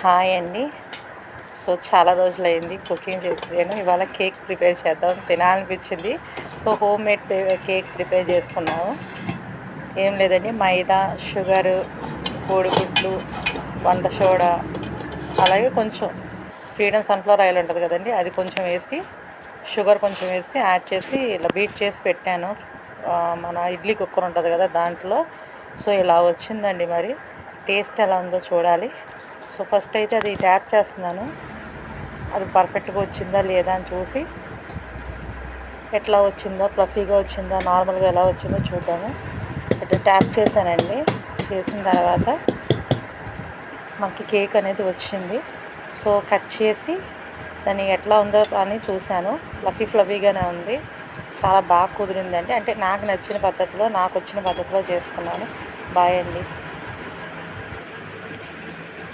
Hi అండి. So, చాలా రోజులైంది కుకింగ్ చేసి నేను. ఇవాళ కేక్ ప్రిపేర్ చేద్దాం తినాలనిపించింది. సో, హోమ్‌మేడ్ కేక్ ప్రిపేర్ చేసుకున్నాము. ఏం లేదండి మైదా, షుగరు, కోడిగుడ్లు, వంట సోడా, అలాగే కొంచెం ఫ్రీడమ్ సన్‌ఫ్లవర్ ఆయిల్ ఉంటది కదండీ! అది కొంచెం వేసి, షుగర్ కొంచెం వేసి, యాడ్ చేసి ఇలా బీట్ చేసి పెట్టాను. మన ఇడ్లీ కుక్కర్ ఉంటది కదా! దాంట్లో. సో, ఇలా వచ్చిందండి మరి. టేస్ట్ ఎలా ఉందో చూడాలి. సో, ఫస్ట్ అయితే అది ట్యాప్ చేస్తున్నాను. అది పర్ఫెక్ట్‌గా వచ్చిందా లేదా అని చూసి, ఎట్లా వచ్చిందో ఫ్లఫీగా వచ్చిందా, నార్మల్‌గా ఎలా వచ్చిందో చూద్దాము. ఇట్లా ట్యాప్ చేశానండి. చేసిన తర్వాత మనకి కేక్ అనేది వచ్చింది. సో, కట్ చేసి దాన్ని ఎట్లా ఉందో అని చూశాను. ఫ్లఫీగానే ఉంది. చాలా బాగా కుదిరిందండి. అంటే నాకు నచ్చిన పద్ధతిలో, నాకొచ్చిన పద్ధతిలో చేసుకున్నాను. బాయ్ అండి.